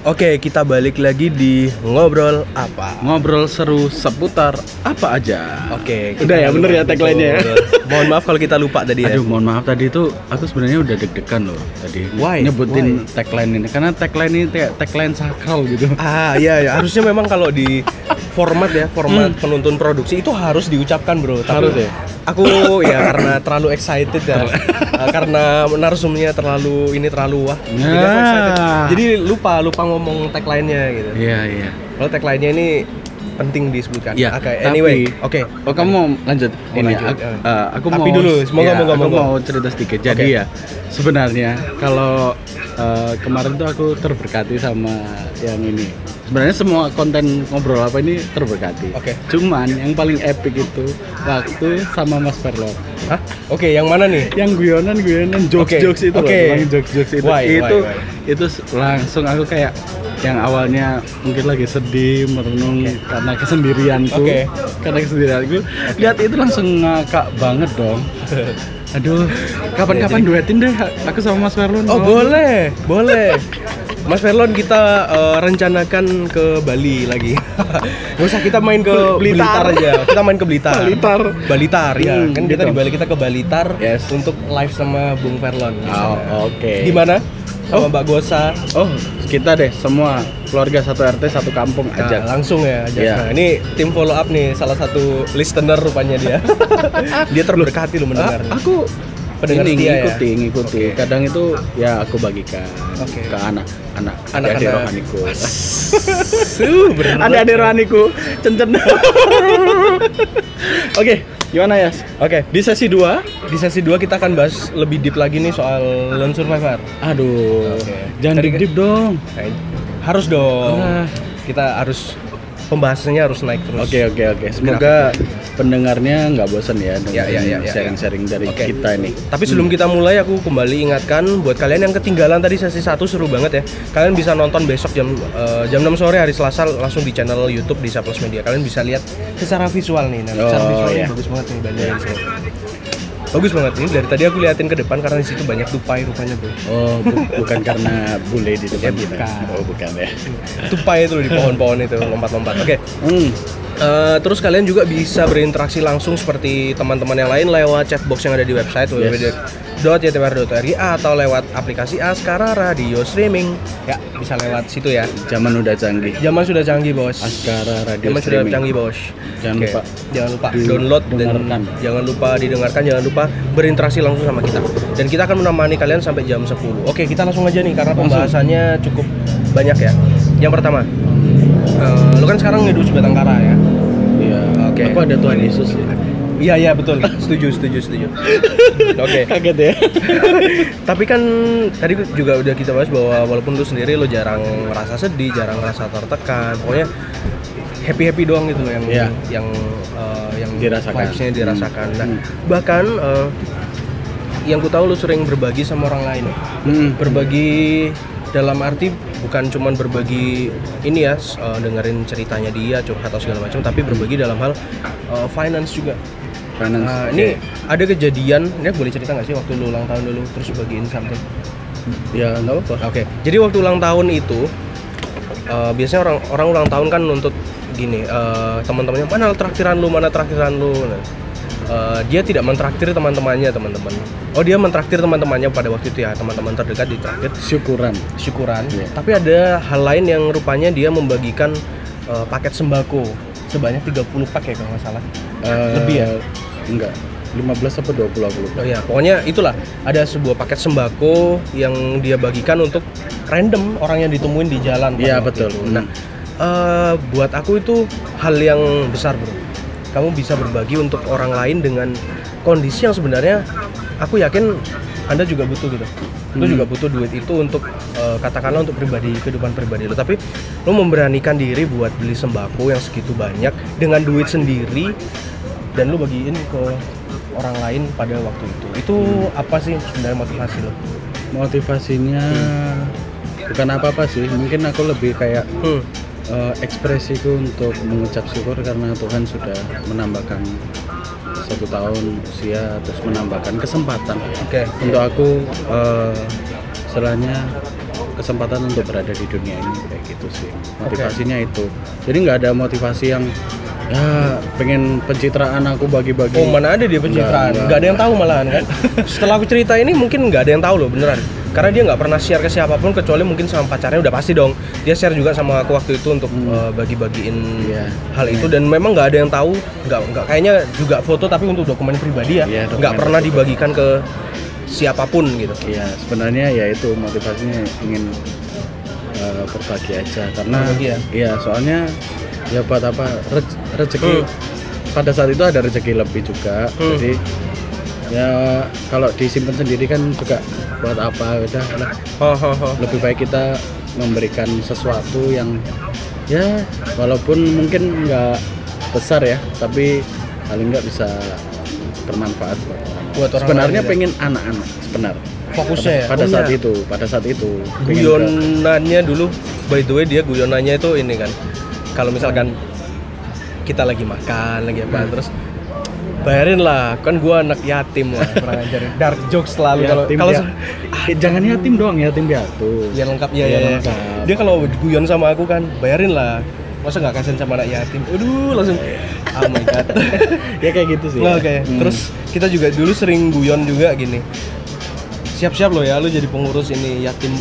Oke, kita balik lagi di ngobrol apa? Ngobrol seru seputar apa aja. Oke, udah ya, bener ya tagline-nya ya. Mohon maaf kalau kita lupa tadi ya. Aduh, mohon maaf tadi itu aku sebenarnya udah deg-degan loh tadi. Why? Nyebutin tagline ini karena tagline ini kayak tagline sakral gitu. Iya, harusnya memang kalau di format penuntun produksi itu harus diucapkan, Bro. Tapi Harus ya? Aku ya karena terlalu excited ya. Karena narsumnya terlalu wah. Jadi aku excited. Jadi lupa ngomong tagline-nya gitu. Iya. Kalau tagline-nya ini penting disebutkan. Iya. Oke, anyway. Oke. Oh, kamu mau lanjut? Ini lanjut. aku Tapi mau dulu, semoga. mau cerita sedikit. Jadi ya, sebenarnya kalau kemarin tuh aku terberkati sama yang ini. Sebenarnya semua konten ngobrol apa ini terberkati. Oke. Cuman yang paling epic itu waktu sama Mas Perlon. Hah? Oke, yang mana nih? Yang guyonan jokes itu loh, yang jokes itu. Why? Itu langsung aku kayak yang awalnya mungkin lagi sedih, merenung karena kesendirianku. Karena kesendirianku. Lihat itu langsung ngakak banget dong. Aduh, kapan-kapan duetin deh aku sama Mas Perlon. Oh, boleh. Mas Perlon, kita rencanakan ke Bali lagi. Gak usah kita main ke Blitar aja. Kita main ke Blitar. Balitar ya. Kan kita gitu. di Bali, kita ke Balitar untuk live sama Bung Perlon. Oh, oke. Gimana? Sama Mbak Gosa. Oh, kita deh semua keluarga satu RT satu kampung ajak. Langsung ya ajak. Yeah. Nah, ini tim follow up nih, salah satu listener rupanya dia. Dia terberkati loh mendengarnya. Aku pendengar ini setia ngikuti. Okay. Kadang itu ya aku bagikan ke anak adik rohaniku. Adik rohaniku cencen. Oke, gimana ya? Oke. Di sesi 2 kita akan bahas lebih deep lagi nih soal Lone Survivor. Aduh. Jangan deep dong. Harus dong. Kita harus pembahasannya harus naik terus. Oke. Semoga pendengarnya nggak bosan ya dengan sharing-sharing dari kita ini. Tapi sebelum kita mulai, aku kembali ingatkan buat kalian yang ketinggalan tadi sesi 1 seru banget ya. Kalian bisa nonton besok jam 6 sore hari Selasa langsung di channel YouTube di Saplos Media. Kalian bisa lihat secara visual nih. Secara visualnya bagus banget nih bandnya. Bagus banget nih. Dari tadi aku liatin ke depan karena di situ banyak tupai rupanya, Bro. Oh, bukan karena bule di depan kita. Bukan. Oh, bukan ya. Tupai itu loh di pohon-pohon itu lompat-lompat. Oke. Terus kalian juga bisa berinteraksi langsung seperti teman-teman yang lain lewat chatbox yang ada di website www.ytwr.ri atau lewat aplikasi Askara Radio Streaming. Ya, bisa lewat situ ya. Zaman udah canggih. Zaman sudah canggih, Bos. Askara Radio Zaman Streaming. sudah canggih, Bos. Jangan lupa download dan jangan lupa didengarkan, jangan lupa berinteraksi langsung sama kita. Dan kita akan menemani kalian sampai jam 10. Oke, kita langsung aja nih karena pembahasannya cukup banyak ya. Yang pertama, lu kan sekarang hidup di Batangkara ya? Iya. Oke. Aku ada Tuhan Yesus ya. Iya betul. Setuju. Oke. Kaget ya. Tapi kan tadi juga udah kita bahas bahwa walaupun lu sendiri lu jarang ngerasa sedih, jarang ngerasa tertekan, pokoknya happy doang gitu yang dirasakan. Vibes-nya dirasakan. Nah, bahkan yang ku tahu lu sering berbagi sama orang lain. Berbagi dalam arti bukan cuma berbagi ini ya, dengerin ceritanya dia, curhat atau segala macam, tapi berbagi dalam hal finance juga. Ini ada kejadian, ini boleh cerita nggak sih waktu lu ulang tahun dulu terus bagiin something? Ya nggak apa-apa. Oke. Jadi waktu ulang tahun itu biasanya orang ulang tahun kan nuntut gini, teman-temannya mana traktiran lu. Nah, dia tidak mentraktir teman-temannya. Oh, dia mentraktir teman-temannya pada waktu itu ya, teman-teman terdekat ditraktir. Syukuran. Yeah. Tapi ada hal lain yang rupanya dia membagikan paket sembako sebanyak 30 pak ya kalau nggak salah. Lebih ya? Enggak. 15 atau 20 aku lupa. Oh ya, pokoknya itulah, ada sebuah paket sembako yang dia bagikan untuk random orang yang ditemuin di jalan. Iya, betul. Nah, buat aku itu hal yang besar, Bro. Kamu bisa berbagi untuk orang lain dengan kondisi yang sebenarnya aku yakin Anda juga butuh gitu. Lu juga butuh duit itu untuk katakanlah untuk kehidupan pribadi lu, tapi lu memberanikan diri buat beli sembako yang segitu banyak dengan duit sendiri dan lu bagiin ke orang lain pada waktu itu. Itu apa sih sebenarnya motivasi lo? Motivasinya bukan apa-apa sih, mungkin aku lebih kayak ekspresiku untuk mengucap syukur karena Tuhan sudah menambahkan 1 tahun usia, terus menambahkan kesempatan untuk aku istilahnya kesempatan untuk berada di dunia ini kayak gitu sih. Motivasinya itu. Jadi nggak ada motivasi yang ya pengen pencitraan aku bagi-bagi. Oh, mana ada dia pencitraan? Nggak ada yang tahu malahan kan. Setelah aku cerita ini mungkin nggak ada yang tahu loh beneran. Karena dia nggak pernah share ke siapapun kecuali mungkin sama pacarnya, udah pasti dong. Dia share juga sama aku waktu itu untuk bagi-bagiin hal itu, dan memang nggak ada yang tahu, nggak kayaknya juga foto tapi untuk dokumen pribadi ya, nggak pernah dibagikan ke siapapun gitu. Iya, sebenarnya ya itu motivasinya ingin berbagi aja karena iya soalnya ya buat apa rezeki pada saat itu ada rezeki lebih juga, jadi ya kalau disimpan sendiri kan juga buat apa, udah lebih baik kita memberikan sesuatu yang ya walaupun mungkin nggak besar ya tapi paling nggak bisa bermanfaat buat orang sebenarnya lain, pengen anak-anak sebenarnya fokusnya pada saat itu guyonannya dulu, by the way dia guyonannya itu ini kan, kalau misalkan kita lagi makan lagi apa terus bayarin lah, kan gua anak yatim lah, kurang ajar. Dark jokes selalu kalau jangan yatim doang, yatim piatu. Ya lengkap ya. Dia kalau guyon sama aku kan, bayarin lah. Masa nggak kasihan sama anak yatim? Aduh, langsung oh my god. Ya kayak gitu sih. Oke. Terus kita juga dulu sering guyon juga gini. Siap-siap lo ya, lu jadi pengurus ini yatim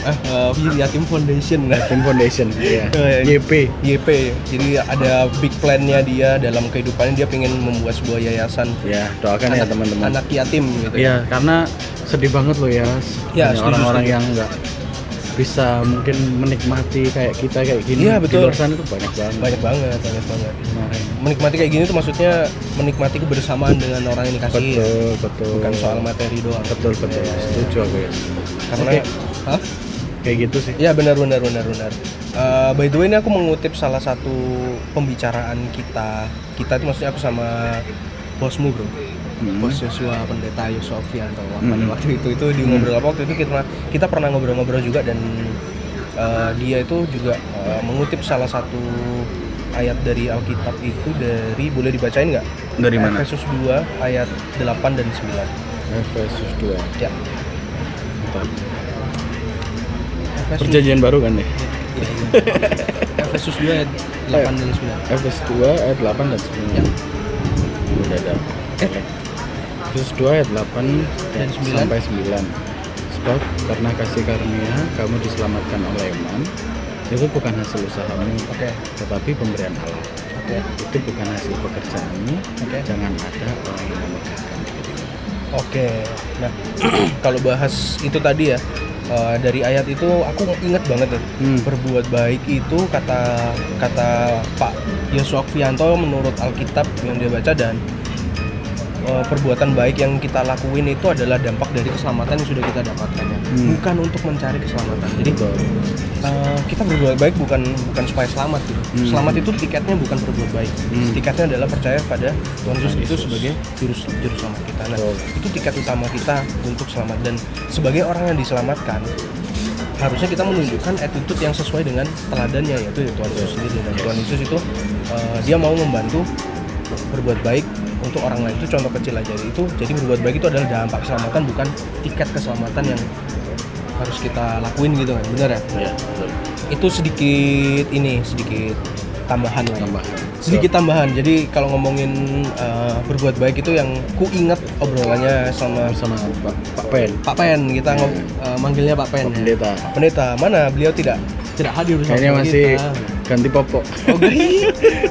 foundation. Yatim foundation, iya. YP. Jadi ada big plan-nya dia dalam kehidupannya, dia pengen membuat sebuah yayasan. Ya, doakan ya teman-teman. Anak yatim gitu. Iya, karena sedih banget lo ya. Ya, orang-orang yang nggak bisa mungkin menikmati kayak kita kayak gini. Iya, betul. Di luar sana tuh banyak banget. Menikmati kayak gini tuh maksudnya menikmati kebersamaan dengan orang yang dikasih. Betul. Bukan soal materi doang. Betul. Ya. Setuju aku ya. Karena kayak gitu sih. Ya benar. By the way ini aku mengutip salah satu pembicaraan kita itu maksudnya aku sama bosmu bro. Bos Yosua Pendeta Yosofianto pada waktu itu di ngobrol apa waktu itu kita pernah ngobrol-ngobrol juga, dan dia itu juga mengutip salah satu ayat dari Alkitab itu dari, boleh dibacain nggak? Dari mana? Efesus 2 ayat 8 dan 9. Efesus 2 ya. Perjanjian baru kan deh? Efesus 2 ayat 8 dan 9. Efesus 2 ayat 8 dan 9 ya. Udah ada. Efesus 2 ayat 8 dan 9 sampai 9. Sebab karena kasih karunia kamu diselamatkan oleh iman, itu bukan hasil usahamu, tetapi pemberian Allah. Itu bukan hasil pekerjaanmu. Jangan ada orang yang memegahkan dirimu. Nah kalau bahas itu tadi ya, dari ayat itu aku inget banget nih, berbuat baik itu kata Pak Yosofianto menurut Alkitab yang dia baca, dan perbuatan baik yang kita lakuin itu adalah dampak dari keselamatan yang sudah kita dapatkan ya. Bukan untuk mencari keselamatan. Jadi kita berbuat baik bukan supaya selamat gitu. Selamat itu tiketnya bukan berbuat baik. Tiketnya adalah percaya pada Tuhan Yesus itu sebagai juru selamat kita. Nah, itu tiket utama kita untuk selamat, dan sebagai orang yang diselamatkan harusnya kita menunjukkan attitude yang sesuai dengan teladannya, yaitu Tuhan Yesus sendiri. Dan Tuhan Yesus itu dia mau membantu berbuat baik untuk orang lain. Itu contoh kecil aja itu. Jadi berbuat baik itu adalah dampak keselamatan, bukan tiket keselamatan yang harus kita lakuin gitu kan, bener ya? Iya, betul. Itu sedikit tambahan lah ya. Sedikit tambahan. Jadi kalau ngomongin berbuat baik itu yang ku ingat obrolannya sama Pak Pen. Kita manggilnya Pak Pen. Pendeta. Mana beliau tidak hadir bersama kita. Kayaknya masih ganti popok.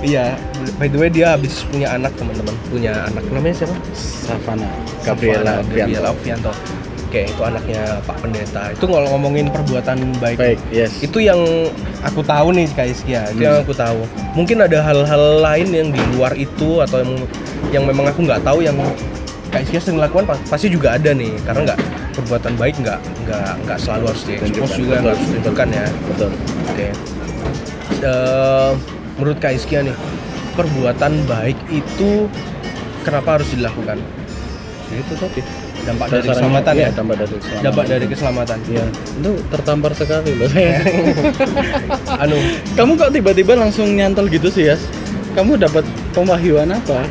Iya. By the way dia habis punya anak, teman-teman. Punya anak, namanya siapa? Savana Gabriela Alfianto. Oke, itu anaknya Pak Pendeta. Itu kalau ngomongin perbuatan baik. Yes. Itu yang aku tahu nih Kak Iskia. Itu yang aku tahu. Mungkin ada hal-hal lain yang di luar itu atau yang memang aku nggak tahu yang Kak Iskia sering lakukan, pasti juga ada nih. Karena perbuatan baik nggak selalu harus di-expose juga, nggak harus ditunjukkan ya. Betul. Oke. Menurut Kak Iskia nih, perbuatan baik itu kenapa harus dilakukan? Itu tadi. Dampak dari keselamatan ya? Dampak dari keselamatan. Iya. Itu tertampar sekali loh saya. Kamu kok tiba-tiba langsung nyantol gitu sih, Yas? Kamu dapat pemahyuan apa?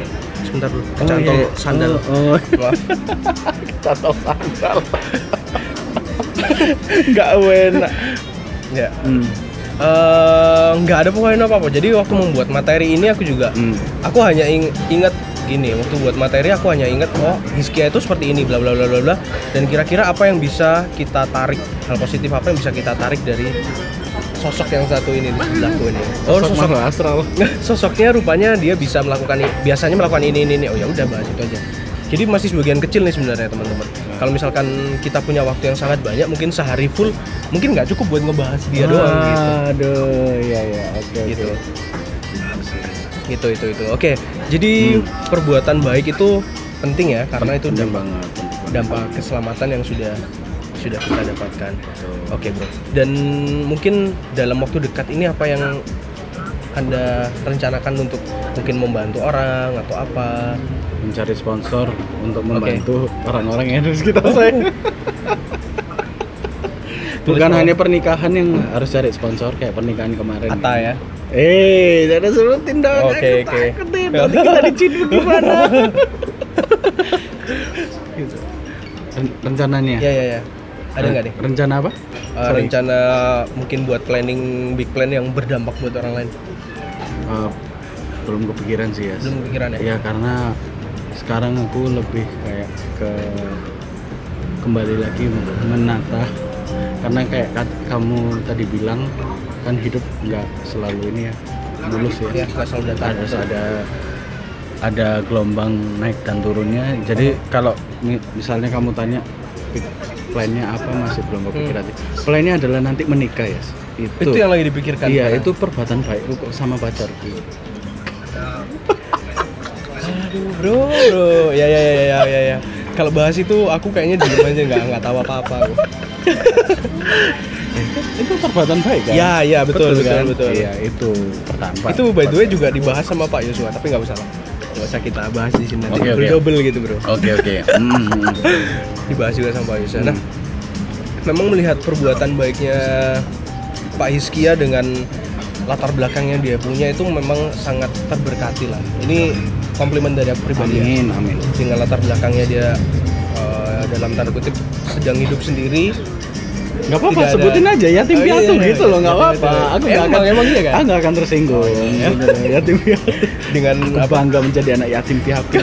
Sebentar dulu. Kecantol sandal. Maaf. Kecantol sandal. Enggak enak. Ya. Nggak ada pokoknya apa-apa. Jadi waktu membuat materi ini aku juga, aku hanya ingat gini, waktu buat materi aku hanya ingat oh Hizkia itu seperti ini bla bla bla bla bla, dan kira-kira apa yang bisa kita tarik, hal positif apa yang bisa kita tarik dari sosok yang satu ini di sebelahku ini. Oh, sosok astral. Sosoknya rupanya dia bisa melakukan biasanya melakukan ini. Oh ya udah, bahas itu aja. Jadi masih sebagian kecil nih sebenarnya teman-teman. Kalau misalkan kita punya waktu yang sangat banyak, mungkin sehari full mungkin nggak cukup buat ngebahas dia doang gitu. Aduh, iya, oke. Gitu. Itu. Oke, jadi perbuatan baik itu penting ya, karena itu dampak keselamatan yang sudah kita dapatkan. Oke, bro. Dan mungkin dalam waktu dekat ini apa yang Anda rencanakan untuk mungkin membantu orang atau apa? Mencari sponsor untuk membantu orang-orang yang ada di sekitar saya. Bukan hanya pernikahan yang harus cari sponsor kayak pernikahan kemarin. Ata ya. Jangan sebutin dong. Oke. Nanti kita diciduk gimana? Gitu. Rencananya? Ya. Ada nggak nih? Rencana apa? Rencana mungkin buat big plan yang berdampak buat orang lain. Belum kepikiran sih ya. Belum kepikiran ya? Iya, karena sekarang aku lebih kayak kembali lagi menata, karena kayak kamu tadi bilang kan hidup nggak selalu ini ya mulus ya, nggak selalu datar. Harus ada gelombang naik dan turunnya. Jadi kalau misalnya kamu tanya plannya apa, masih belum kepikiran. Plannya adalah nanti menikah ya. Itu yang lagi dipikirkan. Iya, itu perbuatan baikku sama pacarku. Aduh bro, ya. Kalau bahas itu aku kayaknya diem aja, nggak tahu apa-apa. Itu perbuatan baik kan? Ya, betul. Iya, itu pertama. Itu by the way juga dibahas sama Pak Yosua, tapi nggak usah kita bahas di sini. Double gitu bro. Oke. Dibahas juga sama Pak Yosua. Nah, memang melihat perbuatan baiknya Pak Hizkia dengan latar belakang yang dia punya itu memang sangat terberkati lah. Ini komplimen dari aku pribadi. Amin. Dengan latar belakangnya dia dalam tanda kutip sedang hidup sendiri. Nggak apa-apa, sebutin aja yatim piatu gitu loh, nggak apa-apa. Aku emang iya kan? Aku nggak akan tersinggung. Yatim piatu. Dengan bangga menjadi anak yatim piatu.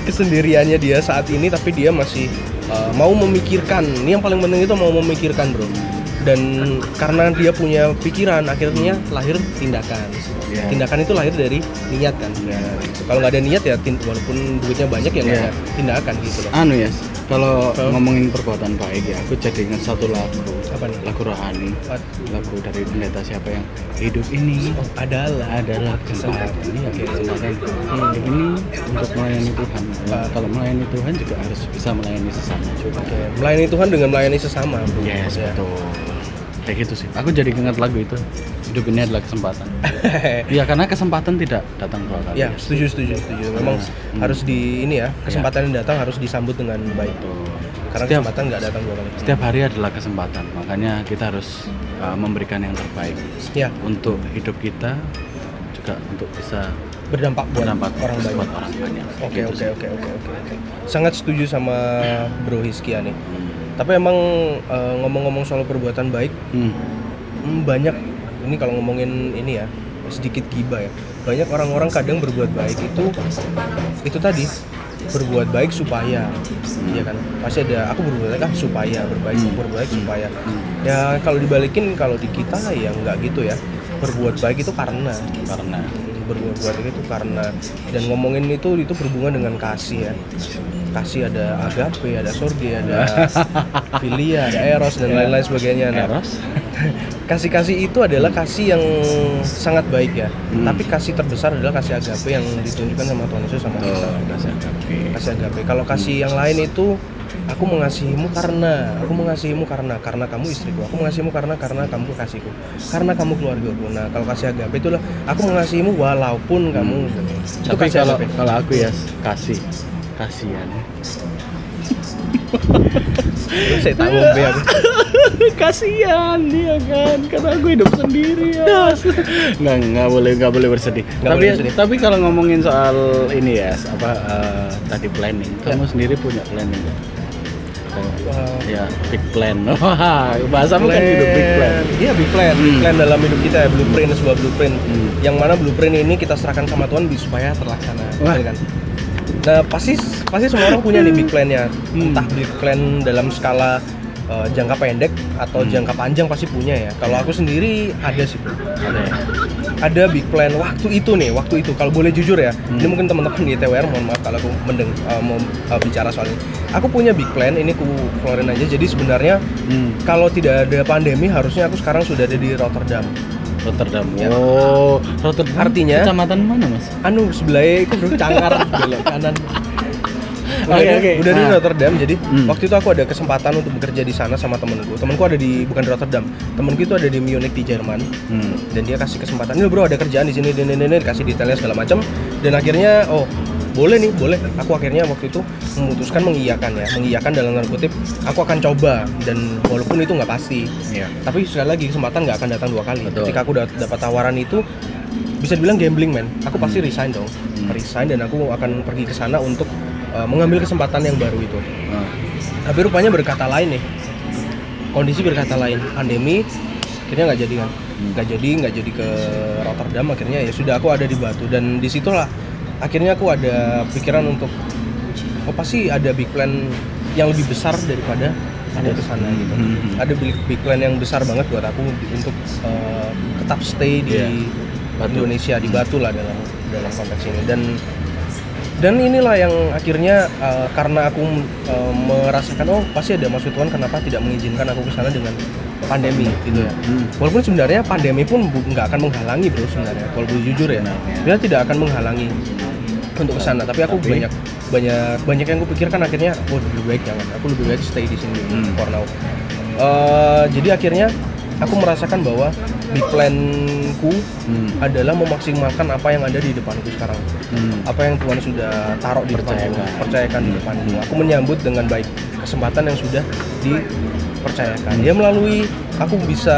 Kesendiriannya dia saat ini, tapi dia masih mau memikirkan. Ini yang paling penting itu mau memikirkan, bro. Dan karena dia punya pikiran, akhirnya lahir tindakan. Tindakan itu lahir dari niat kan. Kalau nggak ada niat ya, walaupun duitnya banyak ya nggak ada tindakan gitu loh. Kalau ngomongin perbuatan baik ya, aku jadi ingat satu lagu. Apa nih? Lagu rohani. Lagu dari pendeta siapa yang hidup ini adalah kesempatan. Kesempatan. Hidup ini untuk melayani Tuhan. Kalau melayani Tuhan juga harus bisa melayani sesama juga. Melayani Tuhan dengan melayani sesama. Yes, betul. Kayak gitu sih. Aku jadi ingat lagu itu. Hidup ini adalah kesempatan. Iya, karena kesempatan tidak datang dua kali. Ya, setuju. Memang harus kesempatan yang datang harus disambut dengan baik. Karena kesempatan nggak datang dua kali. Setiap hari adalah kesempatan. Makanya kita harus memberikan yang terbaik. Ya. Untuk hidup kita juga untuk bisa berdampak buat orang banyak. Buat orang banyak. Oke. Sangat setuju sama Bro Hizkia nih. Tapi emang ngomong-ngomong soal perbuatan baik, banyak ini kalau ngomongin ini ya sedikit gibah ya. Banyak orang-orang kadang berbuat baik itu tadi berbuat baik supaya, ya kan? Pasti ada aku berbuat baik supaya berbuat baik supaya. Ya kalau dibalikin kalau di kita ya nggak gitu ya. Berbuat baik itu karena berbuat baik itu karena, dan ngomongin itu berhubungan dengan kasih ya. Kasih ada agape, ada sorge, ada filia, ada eros dan lain-lain sebagainya. Eros? Kasih itu adalah kasih yang sangat baik ya. Tapi kasih terbesar adalah kasih agape yang ditunjukkan sama Tuhan Yesus sama kita. Kasih agape. Kalau kasih yang lain itu aku mengasihimu karena kamu istriku. Aku mengasihimu karena kamu kekasihku. Karena kamu keluargaku. Nah, kalau kasih agape itulah aku mengasihimu walaupun kamu. Tapi kalau aku ya kasihan. Saya tahu aku. Kasihan dia kan, karena aku hidup sendiri ya. Nggak boleh bersedih. Tapi kalau ngomongin soal ini ya, tadi planning, kamu sendiri punya planning? Ya, big plan. Wah, bahasamu kan gitu, big plan. Iya, big plan. Big plan dalam hidup kita ya, blueprint, sebuah blueprint. Yang mana blueprint ini kita serahkan sama Tuhan supaya terlaksana. Wah. Kan? Nah, pasti semua orang punya nih big plan-nya. Entah big plan dalam skala jangka pendek atau jangka panjang pasti punya ya. Kalau aku sendiri ada sih, bro. Ada big plan waktu itu. Kalau boleh jujur ya, ini mungkin teman-teman di TWR mohon maaf kalau aku mau bicara soal ini. Aku punya big plan, ini aku keluarin aja. Jadi sebenarnya kalau tidak ada pandemi harusnya aku sekarang sudah ada di Rotterdam. Ya. Oh, Rotterdam. Artinya kecamatan mana, Mas? Sebelah itu bro, Cangkar belok kanan. Oke. Udah di Rotterdam, jadi waktu itu aku ada kesempatan untuk bekerja di sana sama temenku. Temenku ada bukan di Rotterdam, temenku itu ada di Munich di Jerman. Dan dia kasih kesempatan, ini bro ada kerjaan di sini, kasih detailnya segala macam. Dan akhirnya boleh. Aku akhirnya waktu itu memutuskan mengiyakan dalam tanda kutip. Aku akan coba, dan walaupun itu nggak pasti. Tapi sekali lagi kesempatan nggak akan datang dua kali. Betul. Ketika aku dapat tawaran itu, bisa dibilang gambling man. Aku pasti resign dong, resign, dan aku akan pergi ke sana untuk mengambil kesempatan yang baru itu. Tapi rupanya berkata lain nih, kondisi berkata lain, pandemi akhirnya nggak jadi ke Rotterdam. Akhirnya ya sudah, aku ada di Batu, dan disitulah akhirnya aku ada pikiran untuk pasti ada big plan yang lebih besar daripada ada ke sana gitu. Ada big plan yang besar banget buat aku untuk tetap stay di Indonesia, di Batu lah dalam konteks ini. Dan inilah yang akhirnya karena aku merasakan pasti ada maksud Tuhan kenapa tidak mengizinkan aku ke sana dengan pandemi gitu ya. Walaupun sebenarnya pandemi pun nggak akan menghalangi bro sebenarnya. Kalau jujur ya, dia tidak akan menghalangi untuk ke sana. Tapi aku banyak yang aku pikirkan akhirnya, lebih baik jangan. Aku lebih baik stay di sini for now. Jadi akhirnya aku merasakan bahwa big plan-ku adalah memaksimalkan apa yang ada di depanku sekarang. Apa yang Tuhan sudah taruh di depanku, percayakan di depanku. Aku menyambut dengan baik kesempatan yang sudah dipercayakan. Ya melalui aku bisa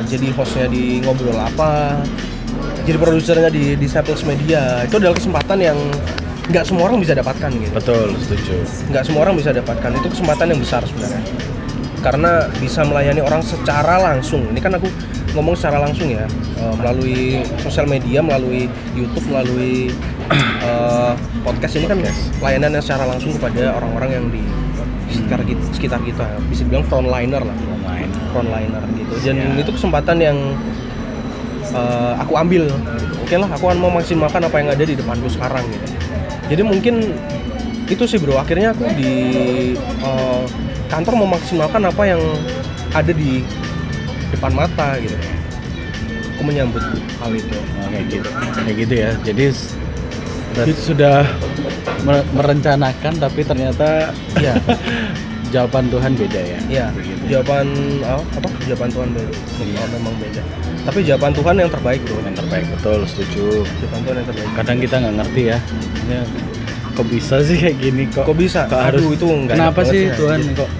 jadi hostnya di Ngobrol Apa, jadi produsernya di Disciples Media. Itu adalah kesempatan yang nggak semua orang bisa dapatkan gitu. Betul, setuju. Nggak semua orang bisa dapatkan. Itu kesempatan yang besar sebenarnya. Karena bisa melayani orang secara langsung. Ini kan aku ngomong secara langsung ya, melalui sosial media, melalui YouTube, melalui podcast ini kan layanan yang secara langsung kepada orang-orang yang di sekitar kita. Bisa dibilang frontliner gitu. Dan itu kesempatan yang aku ambil. Oke lah, aku akan memaksimalkan apa yang ada di depanku sekarang gitu. Jadi mungkin itu sih bro, akhirnya aku di kantor memaksimalkan apa yang ada di depan mata gitu. Aku menyambut hal itu. Kayak gitu ya. Jadi sudah merencanakan, tapi ternyata ya jawaban Tuhan beda ya. Iya. Jawaban Tuhan beda. Memang beda. Tapi jawaban Tuhan yang terbaik bro. Yang terbaik, betul, setuju. Jawaban Tuhan yang terbaik. Kadang kita nggak ngerti ya. Kok bisa sih kayak gini kok? Kok bisa? Itu enggak. Kenapa sih Tuhan kok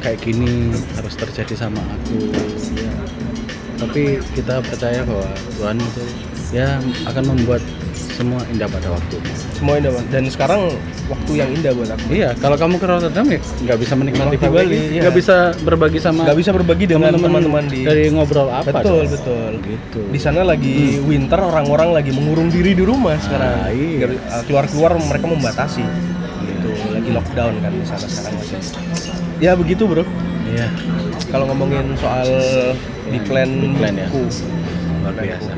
kayak gini harus terjadi sama aku? Ya. Tapi kita percaya bahwa Tuhan itu ya akan membuat semua indah pada waktunya. Semua indah, dan sekarang waktu yang indah buat aku. Iya, kalau kamu ke Rotterdam ya nggak bisa menikmati Bali, nggak bisa berbagi dengan teman-teman dari Ngobrol Apa. Betul. Gitu. Di sana lagi winter, orang-orang lagi mengurung diri di rumah sekarang. Iya. Keluar mereka membatasi. Gitu, lagi lockdown kan di sana sekarang masih. Ya begitu bro. Iya. Kalau ngomongin soal big plan ya. Luar biasa.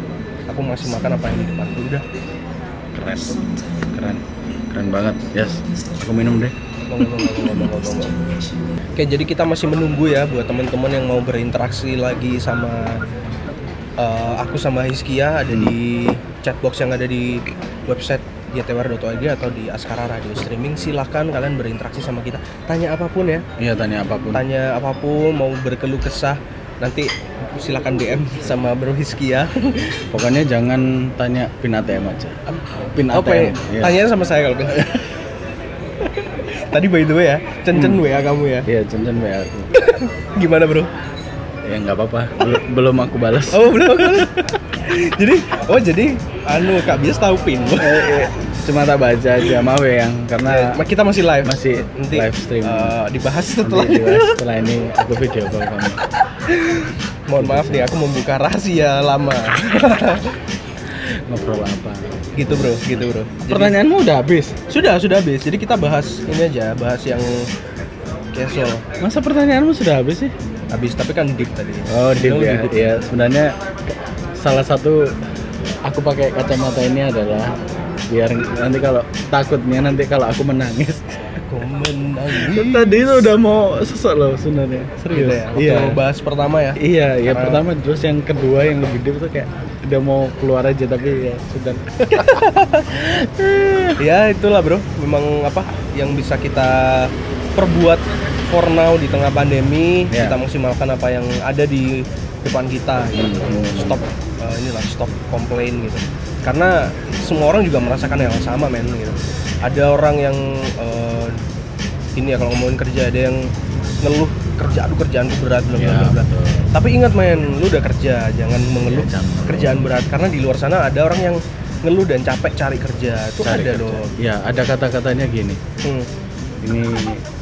Aku maksimalkan apa yang di depanku udah. Keren banget. Yes. Aku minum deh. Ngomong. Oke, jadi kita masih menunggu ya buat teman-teman yang mau berinteraksi lagi sama aku sama Hizkia, ada di chatbox yang ada di website ytwr.org atau di Askara Radio Streaming. Silahkan kalian berinteraksi sama kita, tanya apapun ya. Iya, tanya apapun, mau berkeluh kesah, nanti silakan DM sama Bro Hizkia. Pokoknya jangan tanya pin ATM aja. Pin ATM. Okay. Yes. Tanya sama saya kalau pin. Tadi by the way ya, Cen WA kamu ya. Iya, Cen WA aku. Gimana bro? Ya nggak apa-apa, belum aku balas. Oh belum aku balas. jadi Kak Bias tahu pin. Cuma tak baca aja, maaf ya yang karena kita masih live. masih Nanti live stream. dibahas setelah. Nanti dibahas setelah ini aku video call kamu. Mohon maaf nih, aku membuka rahasia lama. Ngobrol apa? Gitu bro. Jadi, Pertanyaanmu udah habis? sudah habis. Jadi kita bahas ini aja, bahas yang casual. Masa pertanyaanmu sudah habis sih? Habis, tapi kan deep tadi. Oh, deep Itu ya. lebih deep. Iya, sebenarnya salah satu aku pakai kacamata ini adalah biar nanti kalau takutnya nanti kalau aku menangis. Aku menangis. Tadi itu udah mau sesek loh sebenarnya. Serius. Gitu ya, waktu bahas pertama ya. Iya, ya Karena- pertama terus yang kedua yang lebih deep tuh kayak udah mau keluar aja tapi ya sudah. Ya itulah bro, memang apa yang bisa kita perbuat for now di tengah pandemi. Ya. Kita maksimalkan apa yang ada di depan kita gitu. Stop komplain gitu, karena semua orang juga merasakan hal yang sama men gitu. Ada orang yang ini ya, kalau ngomongin kerja, ada yang ngeluh kerjaanku berat bla bla Ya, bla bla. betul. Tapi ingat men, lu udah kerja, jangan mengeluh Ya, jangan mengeluh. kerjaan berat, karena di luar sana ada orang yang ngeluh dan capek cari kerja. Itu Cari ada kerja. loh. Ya, ada kata-katanya gini. Hmm. Ini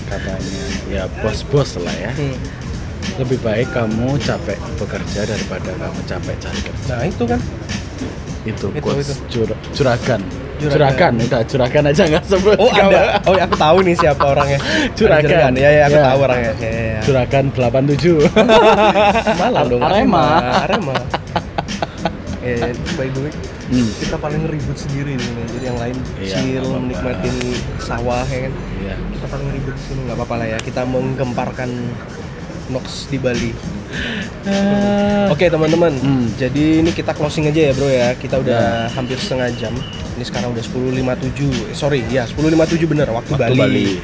katanya ya bos-bos lah ya. Hmm. Lebih baik kamu capek bekerja daripada kamu capek cari kerja. Nah itu kan. Itu Itu, quotes itu. Juragan. Juragan. Udah juragan aja nggak sebut. Oh ada. Oh aku tahu nih siapa orangnya. Juragan. Ya aku Ya. tahu orangnya. Ya. Juragan 87. Malah dong. Arema. Arema. By the way, Hmm. kita paling ribut sendiri nih. Jadi yang lain Iya, chill, nggak apa-apa. menikmatin sawah ya kan. Iya. Kita paling ribut di sini, nggak apa-apa lah ya. Kita menggemparkan Nox di Bali. Oke teman-teman, jadi ini kita closing aja ya bro ya. Kita udah hampir setengah jam. Ini sekarang udah 10.57. Sorry ya 10.57 bener waktu Bali.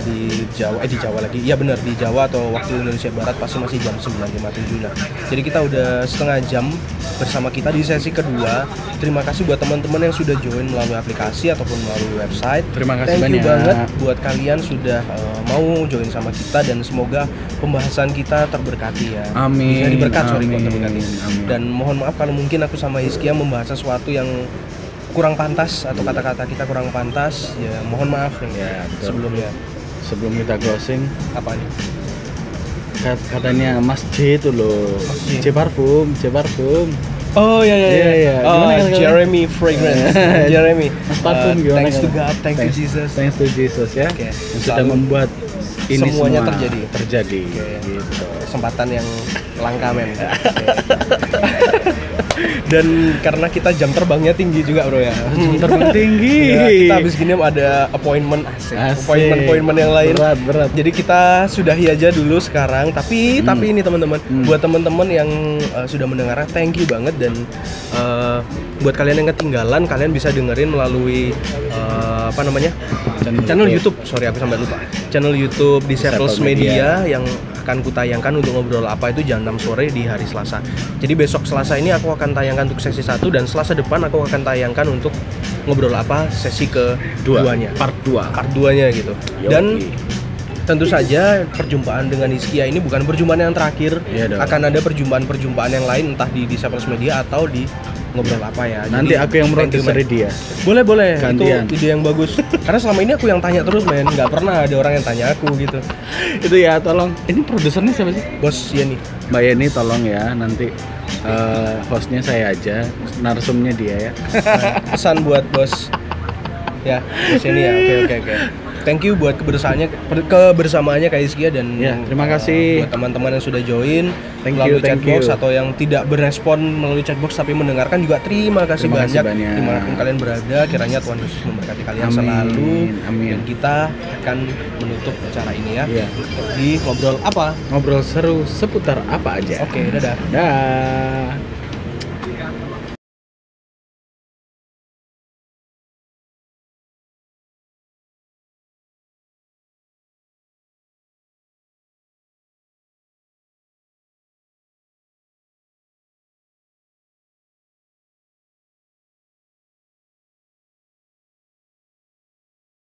Di Jawa lagi. Iya bener di Jawa atau waktu Indonesia Barat pasti masih jam 9.57 lah. Jadi kita udah setengah jam bersama kita di sesi kedua. Terima kasih buat teman-teman yang sudah join melalui aplikasi ataupun melalui website. Terima kasih Thank you banyak. banget buat kalian sudah mau join sama kita, dan semoga pembahasan kita terberkati ya. Amin. Bisa diberkat, sorry Amin. buat terberkati. Amin. Dan mohon maaf kalau mungkin aku sama Hizkia membahas sesuatu yang kurang pantas atau kata-kata kita kurang pantas, ya mohon maaf nih Ya, betul. sebelumnya. Sebelum kita closing, Apa nih? katanya Mas J itu loh. Mas J. J parfum. Oh iya Iya. Gimana kata-kata? Jeremy Fragrance. Jeremy. Mas parfum gimana? Thanks to kata? God, thanks to Jesus. Thanks to Jesus ya. Oke. Yang sudah Selalu membuat ini semuanya semua terjadi. Gitu. Kesempatan yang langka men. Dan karena kita jam terbangnya tinggi juga bro ya. Jam terbang tinggi. Ya, kita habis gini ada appointment asik. Appointment yang lain. Berat. Jadi kita sudahi aja dulu sekarang. Tapi ini teman-teman, buat teman-teman yang sudah mendengar, thank you banget. Dan buat kalian yang ketinggalan, kalian bisa dengerin melalui channel YouTube. Sorry aku sampai lupa. Channel YouTube Disciples Media yang akan kutayangkan untuk ngobrol apa itu jam 6 sore di hari Selasa. Jadi besok Selasa ini aku akan tayangkan untuk sesi 1, dan Selasa depan aku akan tayangkan untuk ngobrol apa sesi keduanya. Part 2. Part 2-nya gitu. Yoi. Dan tentu saja perjumpaan dengan Hizkia ini bukan perjumpaan yang terakhir. Iya dong. Akan ada perjumpaan-perjumpaan yang lain, entah di Disciples Media atau di ngobrol apa ya. Nanti Jadi, aku yang thank you, merotiseri man. dia. Boleh. Gantian. Itu ide yang bagus. Karena selama ini aku yang tanya terus men, nggak pernah ada orang yang tanya aku gitu. Itu ya tolong. Ini produsernya siapa sih? Bos Yeni. Mbak Yeni tolong ya nanti hostnya saya aja, narsumnya dia ya. Pesan buat bos. Ya, bos Yeni ya. Oke. Thank you buat kebersamaannya Kak Hizkia, dan Ya, terima kasih. buat teman-teman yang sudah join Thank melalui you, thank chatbox you. atau yang tidak berespon melalui chatbox tapi mendengarkan juga terima kasih Terima kasih banyak. banyak. Dimanapun kalian berada, kiranya Tuhan Yesus memberkati kalian Amin, selalu. amin. Dan kita akan menutup acara ini ya Iya. di ngobrol apa. Ngobrol seru seputar apa aja. Oke, dadah. Dah.